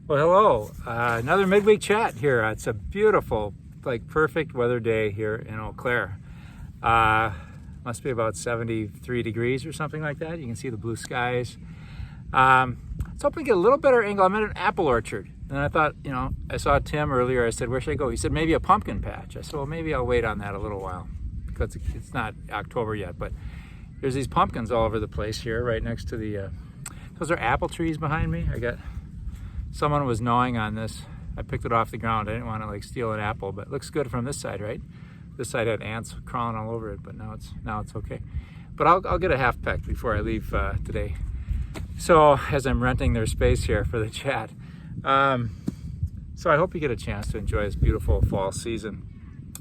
Well, hello. Another midweek chat here. It's a beautiful, perfect weather day here in Eau Claire. Must be about 73 degrees or something like that. You can see the blue skies. Let's hoping to get a little better angle. I'm at an apple orchard. And I thought, I saw Tim earlier. I said, where should I go? He said, maybe a pumpkin patch. I said, well, maybe I'll wait on that a little while because it's not October yet. But there's these pumpkins all over the place here right next to the, those are apple trees behind me. Someone was gnawing on this. I picked it off the ground. I didn't want to steal an apple, but it looks good from this side, right? This side had ants crawling all over it, but now it's okay. But I'll get a half peck before I leave today. So as I'm renting their space here for the chat. So I hope you get a chance to enjoy this beautiful fall season.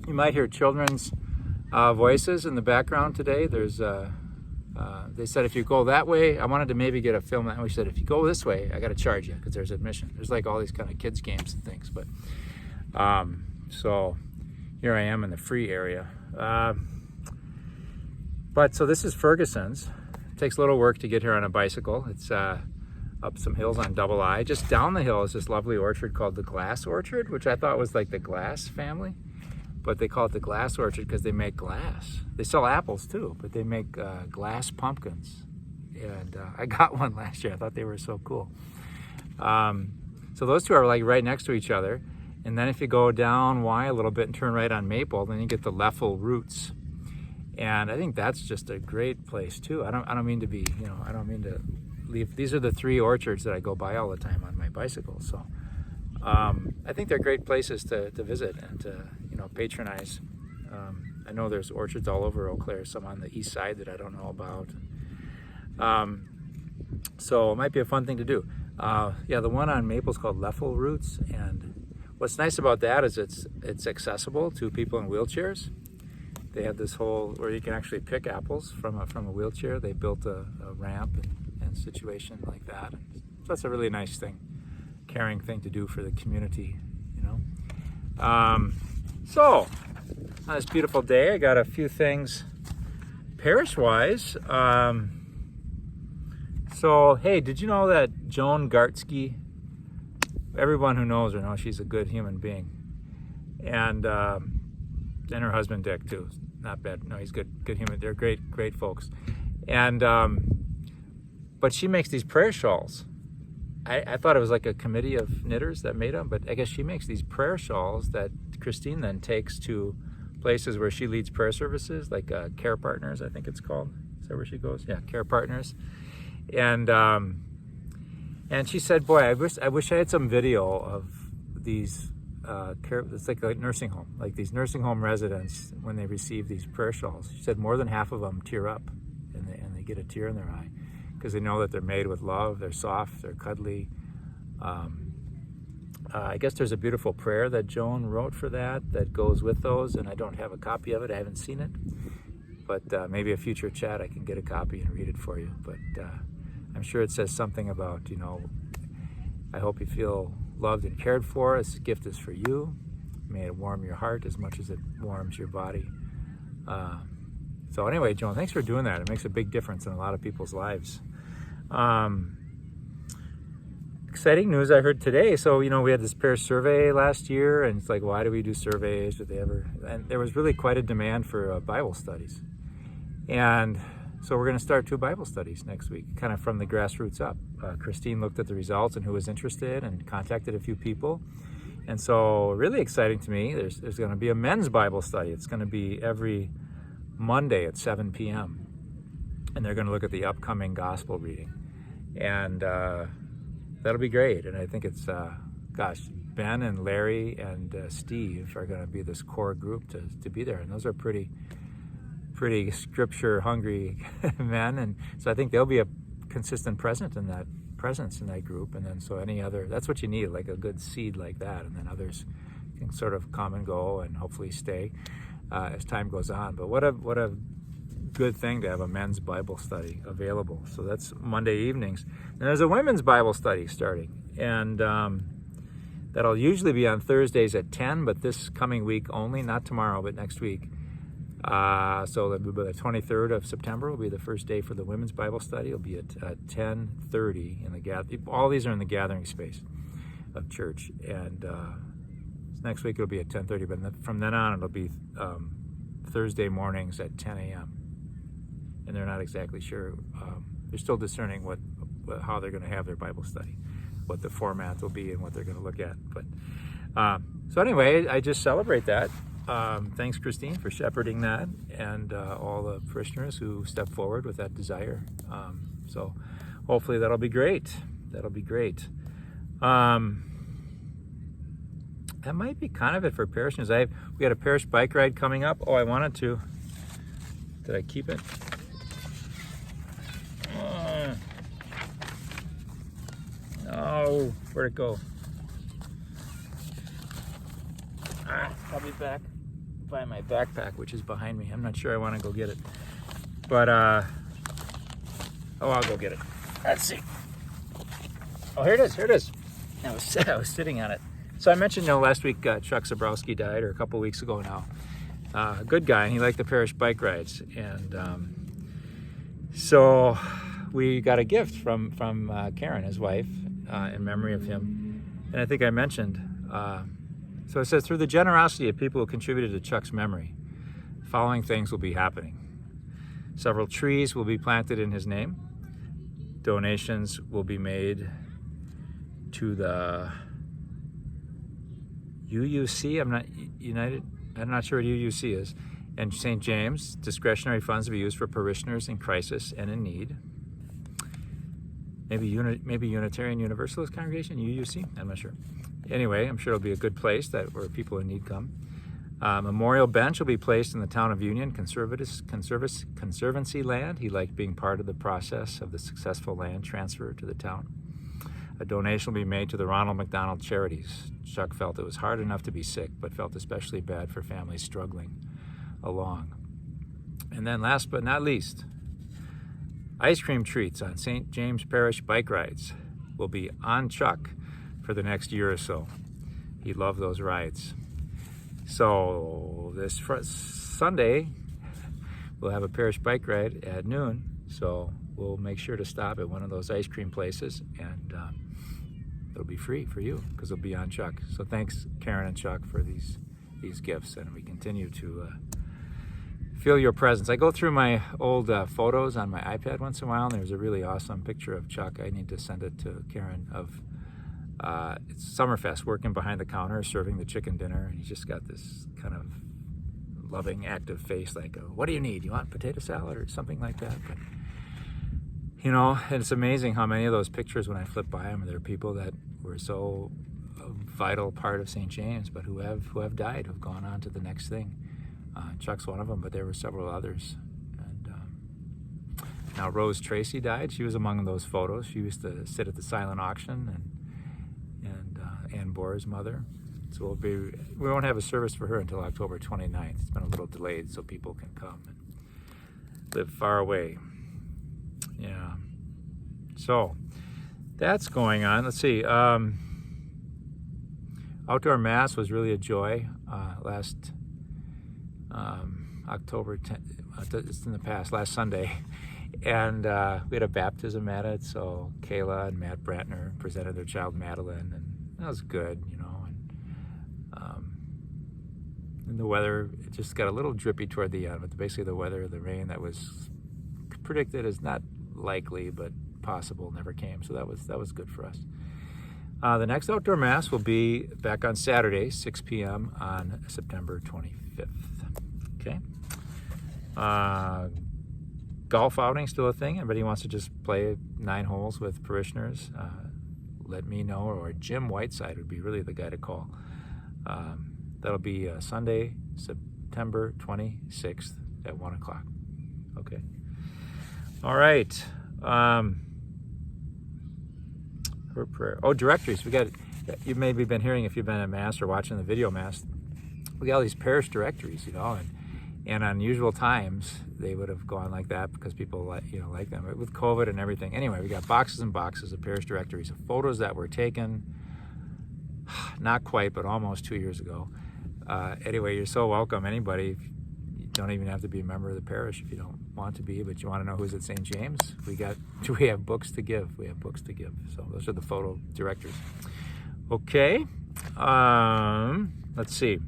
You might hear children's voices in the background today. There's they said if you go that way, I wanted to maybe get a film that way. She said if you go this way, I got to charge you because there's admission. There's all these kind of kids games and things. But so here I am in the free area. But so this is Ferguson's. It takes a little work to get here on a bicycle. It's up some hills on Double I. Just down the hill is this lovely orchard called the Glass Orchard, which I thought was like the Glass family. But they call it the Glass Orchard because they make glass. They sell apples too, but they make glass pumpkins. And I got one last year. I thought they were so cool. So those two are right next to each other. And then if you go down Y a little bit and turn right on Maple, then you get the Leffel Roots. And I think that's just a great place too. I don't mean to be, I don't mean to leave. These are the three orchards that I go by all the time on my bicycle. So I think they're great places to visit and to patronize. I know there's orchards all over Eau Claire, some on the east side that I don't know about. So it might be a fun thing to do. The one on Maple is called Leffel Roots, and what's nice about that is it's accessible to people in wheelchairs. They have this whole where you can actually pick apples from a wheelchair. They built a ramp and situation like that. So that's a really nice thing, caring thing to do for the community, So on this beautiful day, I got a few things parish-wise. So hey, did you know that Joan Gartsky? Everyone who knows her knows she's a good human being, and her husband Dick too. Not bad. No, he's good human. They're great folks. And but she makes these prayer shawls. I thought it was like a committee of knitters that made them, but I guess she makes these prayer shawls that Christine then takes to places where she leads prayer services, like Care Partners, I think it's called. Is that where she goes? Yeah, Care Partners. And she said, boy, I wish I had some video of these it's like a nursing home, like these nursing home residents when they receive these prayer shawls. She said more than half of them tear up and they get a tear in their eye because they know that they're made with love, they're soft, they're cuddly. I guess there's a beautiful prayer that Joan wrote for that goes with those, and I don't have a copy of it. I haven't seen it, but maybe a future chat I can get a copy and read it for you. But I'm sure it says something about, I hope you feel loved and cared for. This gift is for you. May it warm your heart as much as it warms your body. So anyway, Joan, thanks for doing that. It makes a big difference in a lot of people's lives. Exciting news I heard today. So, we had this Parish survey last year, and it's like, why do we do surveys? Did they ever? And there was really quite a demand for Bible studies. And so we're going to start 2 Bible studies next week, kind of from the grassroots up. Christine looked at the results and who was interested and contacted a few people. And so really exciting to me, there's going to be a men's Bible study. It's going to be every Monday at 7 p.m. And they're going to look at the upcoming gospel reading. And that'll be great. And I think it's, Ben and Larry and Steve are going to be this core group to be there. And those are pretty scripture hungry men, and so I think they'll be a consistent presence in that group. And then so any other, that's what you need, like a good seed like that, and then others can sort of come and go and hopefully stay as time goes on. But what a good thing to have a men's Bible study available. So that's Monday evenings. And there's a women's Bible study starting, and that'll usually be on Thursdays at 10, but this coming week only, not tomorrow, but next week. So the 23rd of September will be the first day for the women's Bible study. It'll be at 10:30 in the all these are in the gathering space. of church. And next week it'll be at 10:30, but from then on it'll be Thursday mornings at 10 a.m. And they're not exactly sure. They're still discerning how they're going to have their Bible study, what the format will be, and what they're going to look at. But so anyway, I just celebrate that. Thanks, Christine, for shepherding that, and all the parishioners who stepped forward with that desire. So hopefully that'll be great. That'll be great. That might be kind of it for parishioners. We got a parish bike ride coming up. Oh, I wanted to. Did I keep it? No, where'd it go? I'll be back by my backpack, which is behind me. I'm not sure I want to go get it, but I'll go get it. Let's see. Oh, here it is. Here it is. I was sitting on it. So I mentioned, last week Chuck Zabrowski died, or a couple weeks ago now. A good guy, and he liked the parish bike rides, and so we got a gift from Karen, his wife, in memory of him. And I think I mentioned. So it says, through the generosity of people who contributed to Chuck's memory, the following things will be happening. Several trees will be planted in his name. Donations will be made to the UUC. I'm not sure what UUC is. And St. James. Discretionary funds will be used for parishioners in crisis and in need. Maybe Unitarian Universalist Congregation, UUC. I'm not sure. Anyway, I'm sure it'll be a good place where people in need come. Memorial bench will be placed in the town of Union Conservancy land. He liked being part of the process of the successful land transfer to the town. A donation will be made to the Ronald McDonald Charities. Chuck felt it was hard enough to be sick, but felt especially bad for families struggling along. And then last but not least, ice cream treats on St. James Parish bike rides will be on Chuck for the next year or so. He loved those rides. So this Sunday, we'll have a parish bike ride at noon. So we'll make sure to stop at one of those ice cream places, and it'll be free for you because it'll be on Chuck. So thanks, Karen and Chuck, for these gifts, and we continue to feel your presence. I go through my old photos on my iPad once in a while, and there's a really awesome picture of Chuck. I need to send it to Karen of it's Summerfest, working behind the counter, serving the chicken dinner, and he's just got this kind of loving, active face, like, what do you need? You want potato salad or something like that? But, and it's amazing how many of those pictures, when I flip by them, there are people that were so a vital part of St. James, but who have died, who've gone on to the next thing. Chuck's one of them, but there were several others. And now Rose Tracy died. She was among those photos. She used to sit at the silent auction, and Ann Bohr's mother. So we won't have a service for her until October 29th. It's been a little delayed so people can come and live far away. Yeah. So that's going on. Let's see. Outdoor Mass was really a joy last October 10th. It's in the past, last Sunday. And we had a baptism at it. So Kayla and Matt Brantner presented their child Madeline, and that was good, and the weather, it just got a little drippy toward the end, but basically the rain that was predicted as not likely but possible never came, so that was good for us. The next Outdoor Mass will be back on Saturday, 6 p.m. on September 25th. Okay. Golf outing, still a thing. Everybody wants to just play 9 holes with parishioners, let me know, or Jim Whiteside would be really the guy to call. That'll be Sunday, September 26th at 1 o'clock. Okay. All right. For prayer. Oh, directories. You've maybe been hearing, if you've been at Mass or watching the video Mass, we got all these parish directories, and on usual times they would have gone like that because people like them. But with COVID and everything, anyway, we got boxes and boxes of parish directories of photos that were taken not quite but almost 2 years ago. Anyway, you're so welcome. Anybody, you don't even have to be a member of the parish if you don't want to be, but you want to know who's at St. James. We have books to give. So those are the photo directories. Okay, let's see. It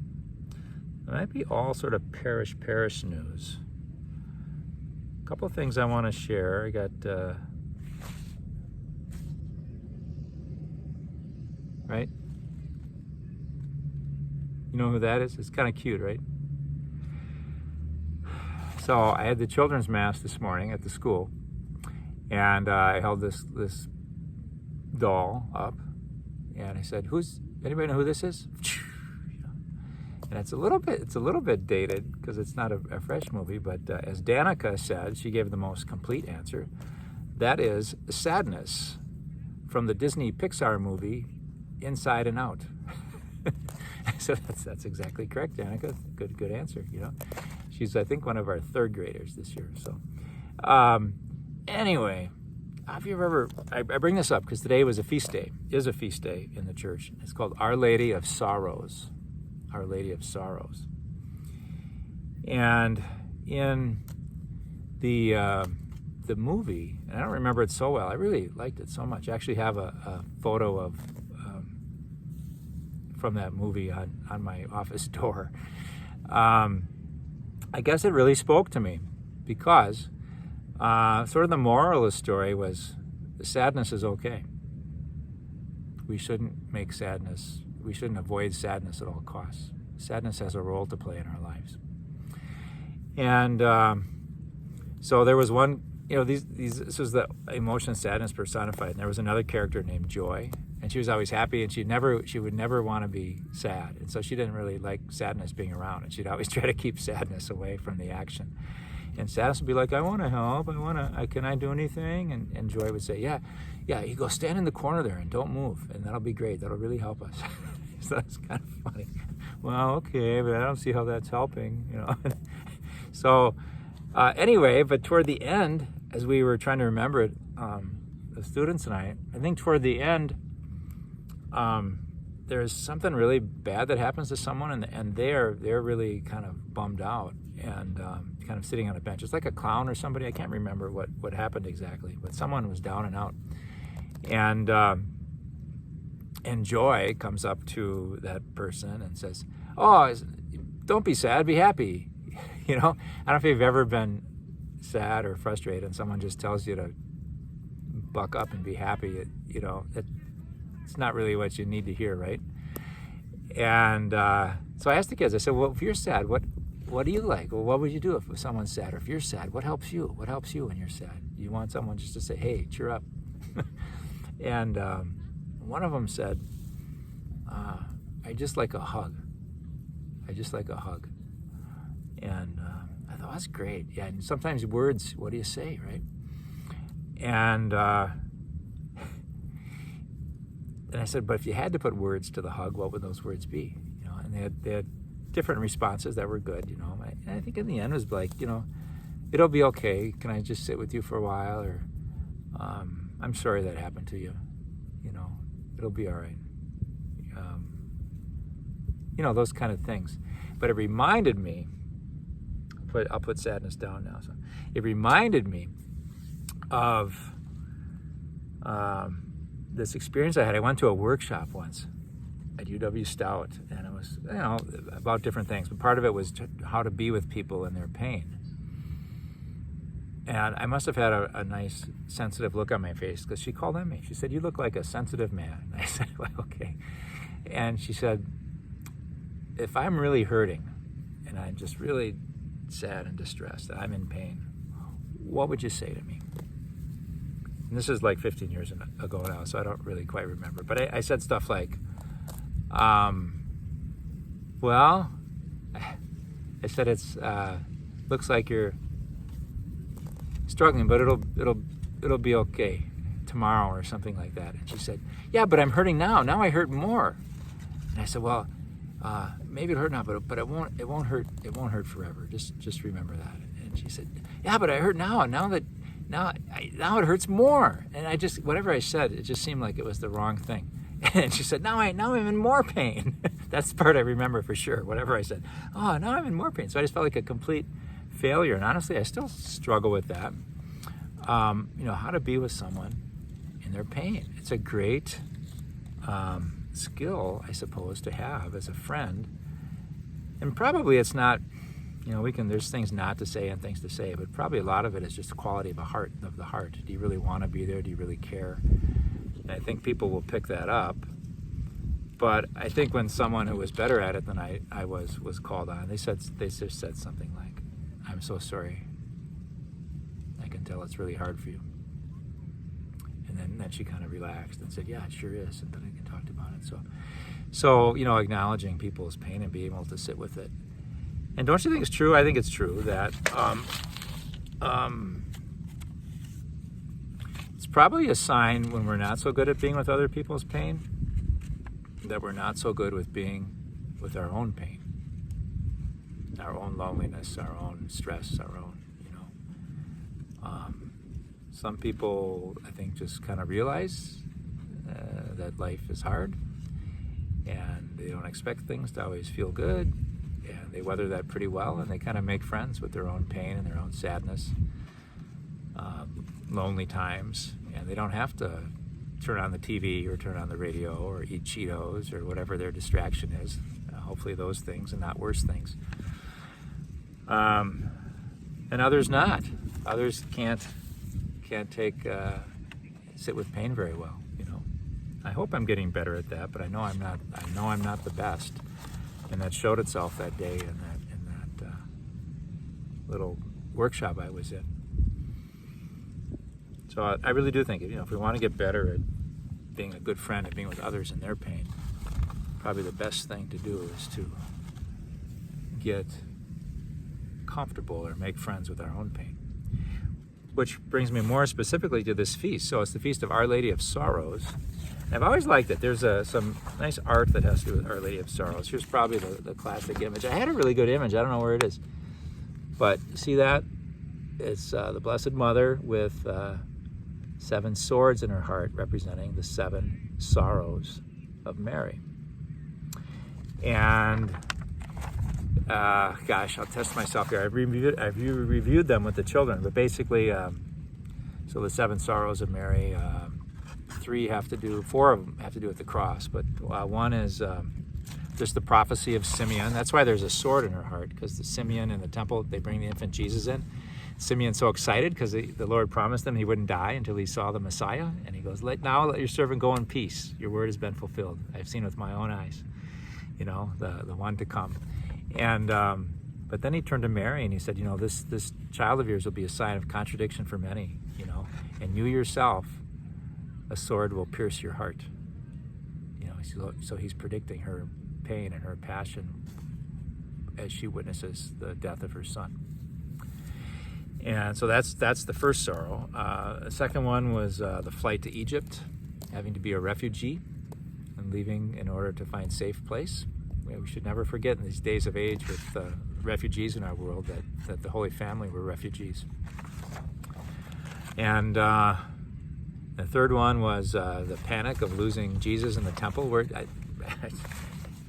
might be all sort of parish news. A couple of things I want to share. I got, right? You know who that is? It's kind of cute, right? So I had the children's mass this morning at the school, and I held this doll up, and I said, anybody know who this is? And it's a little bit dated because it's not a fresh movie, but as Danica said, she gave the most complete answer. That is Sadness from the Disney Pixar movie Inside and Out. So that's exactly correct, Danica. Good answer. She's, I think, one of our third graders this year. So anyway, have you ever? I bring this up because today is a feast day in the church. It's called Our Lady of Sorrows. Our Lady of Sorrows. And in the movie, and I don't remember it so well. I really liked it so much. I actually have a photo of from that movie on my office door. I guess it really spoke to me because sort of the moral of the story was sadness is okay. We shouldn't avoid sadness at all costs. Sadness has a role to play in our lives. And so there was one, this was the emotion of sadness personified. And there was another character named Joy, and she was always happy, and she would never want to be sad. And so she didn't really like sadness being around, and she'd always try to keep sadness away from the action. And sadness would be like, I want to help. Can I do anything? And Joy would say, yeah, you go stand in the corner there and don't move, and that'll be great. That'll really help us. So that's kind of funny. Well, okay, but I don't see how that's helping, So anyway, but toward the end, as we were trying to remember it, the students and I think toward the end, there's something really bad that happens to someone, and they're really kind of bummed out and kind of sitting on a bench. It's like a clown or somebody. I can't remember what happened exactly, but someone was down and out. And Joy comes up to that person and says, "Oh, don't be sad, be happy." I don't know if you've ever been sad or frustrated and someone just tells you to buck up and be happy. It's not really what you need to hear, right? And so I asked the kids, I said, well, if you're sad, what do you like? Well, what would you do if someone's sad? Or if you're sad, what helps you? What helps you when you're sad? You want someone just to say, hey, cheer up. And one of them said, I just like a hug. I just like a hug. And I thought, that's great. Yeah, and sometimes words, what do you say, right? And I said, but if you had to put words to the hug, what would those words be? And they had different responses that were good, And I think in the end it was like, it'll be okay. Can I just sit with you for a while? Or I'm sorry that happened to you. It'll be all right. Those kind of things. But it reminded me, I'll put sadness down now. So it reminded me of this experience I had. I went to a workshop once at UW Stout, and it was, about different things, but part of it was how to be with people in their pain. And I must have had a nice, sensitive look on my face because she called on me. She said, "You look like a sensitive man." I said, "Well, okay." And she said, "If I'm really hurting and I'm just really sad and distressed, I'm in pain, what would you say to me?" And this is like 15 years ago now, so I don't really quite remember. But I said stuff like, well, I said it's looks like you're struggling, but it'll be okay tomorrow or something like that. And she said, "Yeah, but I'm hurting now. Now I hurt more." And I said, "Well, maybe it'll hurt now, but it won't hurt. It won't hurt forever. Just remember that." And she said, "Yeah, but I hurt now, and now it hurts more." And whatever I said, it just seemed like it was the wrong thing. And she said, now I'm in more pain." That's the part I remember for sure. Whatever I said, "Oh, now I'm in more pain." So I just felt like a complete failure. And honestly, I still struggle with that. How to be with someone in their pain. It's a great skill, I suppose, to have as a friend. And probably it's not, there's things not to say and things to say, but probably a lot of it is just the quality of the heart. Do you really want to be there? Do you really care? And I think people will pick that up. But I think when someone who was better at it than I was called on, they just said something like, "I'm so sorry. I can tell it's really hard for you." And then she kind of relaxed and said, "Yeah, it sure is." And then I talked about it. So acknowledging people's pain and being able to sit with it. And don't you think it's true? I think it's true that it's probably a sign when we're not so good at being with other people's pain, that we're not so good with being with our own pain, our own loneliness, our own stress, our own, some people, I think, just kind of realize that life is hard, and they don't expect things to always feel good, and they weather that pretty well, and they kind of make friends with their own pain and their own sadness, lonely times, and they don't have to turn on the TV or turn on the radio or eat Cheetos or whatever their distraction is. Hopefully those things and not worse things. And others not. Others can't sit with pain very well. I hope I'm getting better at that, but I know I'm not the best, and that showed itself that day in that little workshop I was in. So I really do think, if we want to get better at being a good friend and being with others in their pain, probably the best thing to do is to get comfortable or make friends with our own pain. Which brings me more specifically to this feast. So it's the Feast of Our Lady of Sorrows. And I've always liked it. There's some nice art that has to do with Our Lady of Sorrows. Here's probably the classic image. I had a really good image. I don't know where it is. But see that? It's the Blessed Mother with 7 swords in her heart, representing the 7 sorrows of Mary. And gosh, I'll test myself here. I've reviewed them with the children, but basically, so the 7 sorrows of Mary, 4 of them have to do with the cross, but one is just the prophecy of Simeon. That's why there's a sword in her heart, because the Simeon in the temple, they bring the infant Jesus in. Simeon's so excited because the Lord promised him he wouldn't die until he saw the Messiah, and he goes, let your servant go in peace. Your word has been fulfilled. I've seen with my own eyes, the one to come. And but then he turned to Mary and he said, this child of yours will be a sign of contradiction for many, and you yourself, a sword will pierce your heart. So he's predicting her pain and her passion as she witnesses the death of her son. And so that's the first sorrow. The second one was the flight to Egypt, having to be a refugee and leaving in order to find safe place. We should never forget in these days of age with refugees in our world that the Holy Family were refugees. And the third one was the panic of losing Jesus in the temple, where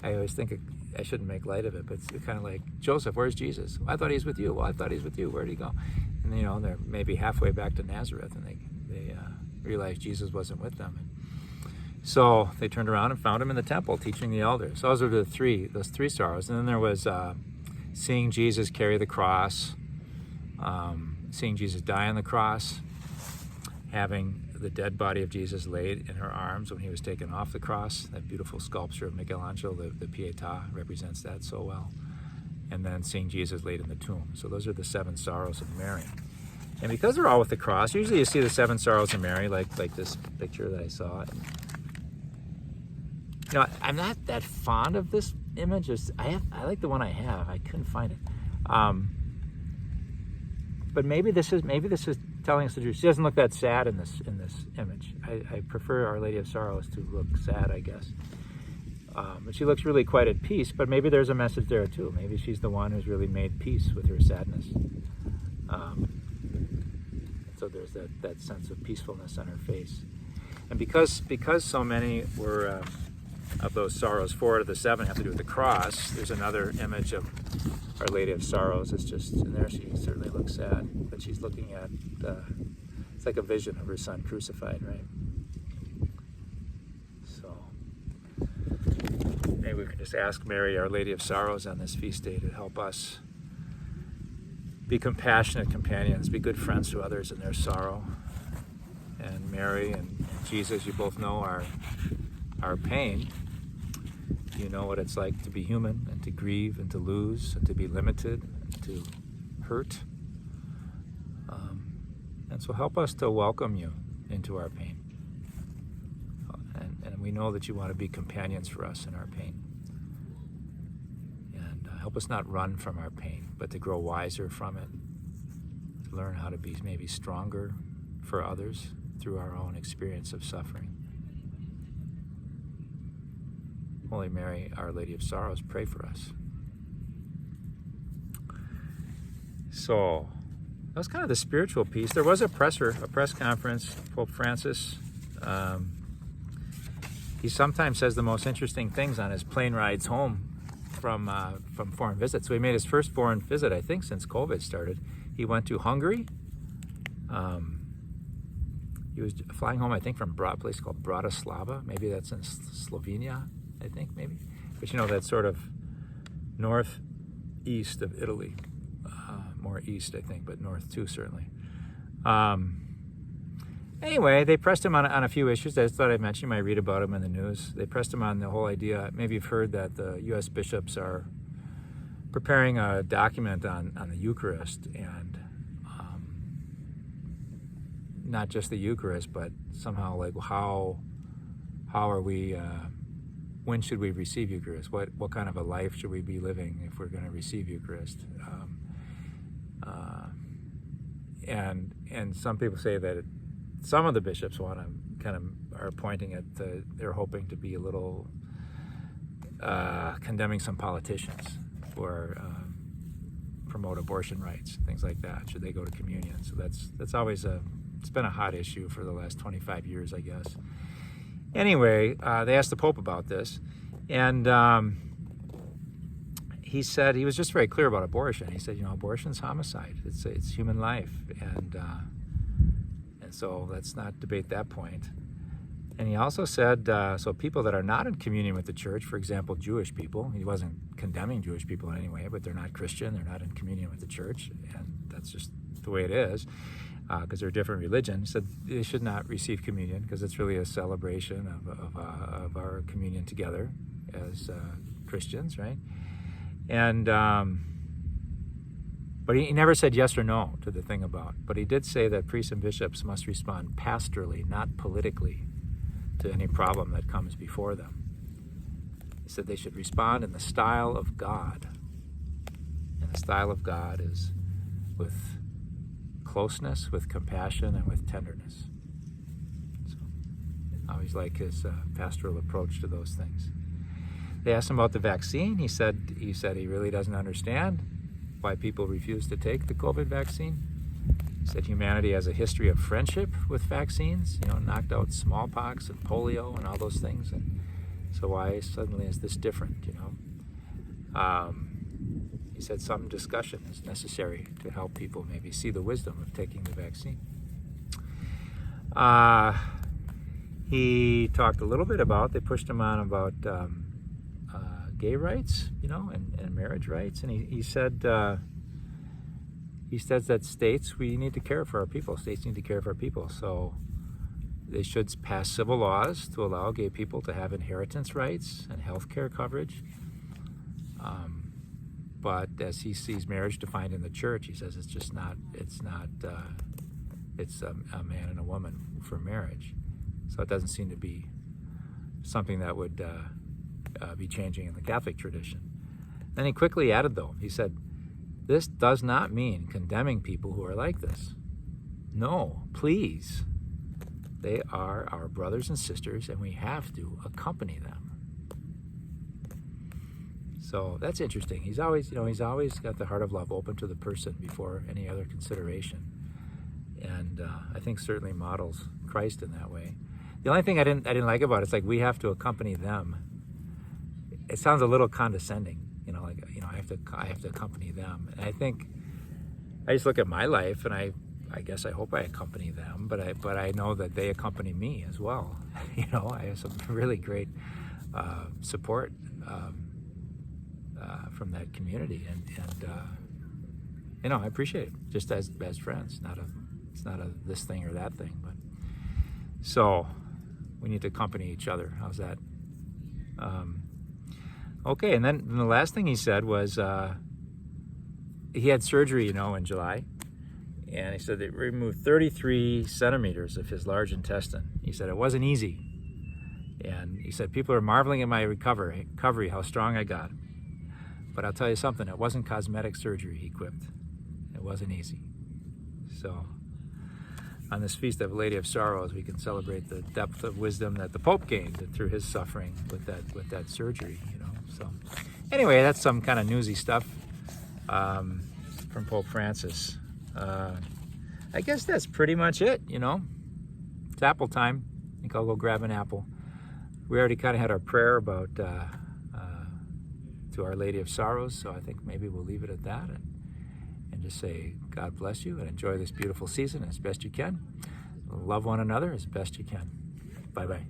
I always think I shouldn't make light of it, but it's kind of like, Joseph, where's Jesus? Well, I thought he's with you. Well, I thought he's with you. Where'd he go? And they're maybe halfway back to Nazareth, and they realized Jesus wasn't with them. So they turned around and found him in the temple teaching the elders. So those are those three sorrows. And then there was seeing Jesus carry the cross, seeing Jesus die on the cross, having the dead body of Jesus laid in her arms when he was taken off the cross. That beautiful sculpture of Michelangelo, the Pietà, represents that so well. And then seeing Jesus laid in the tomb. So those are the 7 sorrows of Mary. And because they're all with the cross, usually you see the 7 sorrows of Mary, like this picture that I saw. I'm not that fond of this image. I like the one I have. I couldn't find it. But maybe this is telling us the truth. She doesn't look that sad in this image. I prefer Our Lady of Sorrows to look sad, I guess. But she looks really quite at peace. But maybe there's a message there too. Maybe she's the one who's really made peace with her sadness. So there's that sense of peacefulness on her face. And because so many were of those sorrows, 4 out of the 7 have to do with the cross. There's another image of Our Lady of Sorrows. It's just in there. She certainly looks sad, but she's looking at it's like a vision of her son crucified, right? So just ask Mary, Our Lady of Sorrows, on this feast day to help us be compassionate companions, be good friends to others in their sorrow. And Mary and Jesus, you both know our pain. You know what it's like to be human and to grieve and to lose and to be limited and to hurt. And so help us to welcome you into our pain. And we know that you want to be companions for us in our pain. And help us not run from our pain, but to grow wiser from it, to learn how to be maybe stronger for others through our own experience of suffering. Holy Mary, Our Lady of Sorrows, pray for us. So that was kind of the spiritual piece. There was a press conference. Pope Francis, he sometimes says the most interesting things on his plane rides home from foreign visits. So he made his first foreign visit, I think, since COVID started. He went to Hungary. He was flying home, I think, from a place called Bratislava. Maybe that's in Slovenia, I think, maybe. But you know, that's sort of northeast of Italy. More east, I think, but north too, certainly. Anyway, they pressed him on a few issues. I just thought I'd mention. You might read about them in the news. They pressed him on the whole idea. Maybe you've heard that the U.S. bishops are preparing a document on the Eucharist, and not just the Eucharist, but somehow like how are we? When should we receive Eucharist? What kind of a life should we be living if we're going to receive Eucharist? And some people say that some of the bishops want to are pointing at they're hoping to be a little condemning some politicians for promote abortion rights, things like that. Should they go to communion? So that's always it's been a hot issue for the last 25 years, I guess. Anyway, they asked the Pope about this, and he said, he was just very clear about abortion. He said, abortion's homicide. It's human life, and so let's not debate that point. And he also said, so people that are not in communion with the church, for example, Jewish people, he wasn't condemning Jewish people in any way, but they're not Christian, they're not in communion with the church, and that's just the way it is, because they're a different religion. He said they should not receive communion because it's really a celebration of our communion together as Christians, right? And but he never said yes or no to the thing about. But he did say that priests and bishops must respond pastorally, not politically, to any problem that comes before them. He said they should respond in the style of God. And the style of God is with closeness, with compassion, and with tenderness. So I always like his pastoral approach to those things. They asked him about the vaccine. He said he really doesn't understand why people refuse to take the COVID vaccine. He said humanity has a history of friendship with vaccines, knocked out smallpox and polio and all those things. And so why suddenly is this different, He said some discussion is necessary to help people maybe see the wisdom of taking the vaccine. He talked a little bit they pushed him on about gay rights, and marriage rights, and he said that states need to care for our people. States need to care for our people, so they should pass civil laws to allow gay people to have inheritance rights and health care coverage. But as he sees marriage defined in the church, he says it's a man and a woman for marriage. So it doesn't seem to be something that would be changing in the Catholic tradition. Then he quickly added, though, he said, this does not mean condemning people who are like this. No, please. They are our brothers and sisters, and we have to accompany them. So that's interesting. He's always got the heart of love open to the person before any other consideration. And I think certainly models Christ in that way. The only thing I didn't like about it's like we have to accompany them. It sounds a little condescending, I have to accompany them. And I think I just look at my life, and I guess I hope I accompany them, but I know that they accompany me as well. I have some really great support from that community, and you know, I appreciate it just as friends. It's not a this thing or that thing, but so we need to accompany each other. How's that? Okay, and then the last thing he said was he had surgery, you know, in July, and he said they removed 33 centimeters of his large intestine. He said it wasn't easy, and he said people are marveling at my recovery, how strong I got. But I'll tell you something, it wasn't cosmetic surgery, he quipped. It wasn't easy. So on this Feast of Lady of Sorrows, we can celebrate the depth of wisdom that the Pope gained through his suffering with that surgery, you know. So anyway, that's some kind of newsy stuff from Pope Francis. I guess that's pretty much it, you know. It's apple time. I think I'll go grab an apple. We already kind of had our prayer about to Our Lady of Sorrows, so I think maybe we'll leave it at that and just say God bless you and enjoy this beautiful season as best you can. Love one another as best you can. Bye-bye.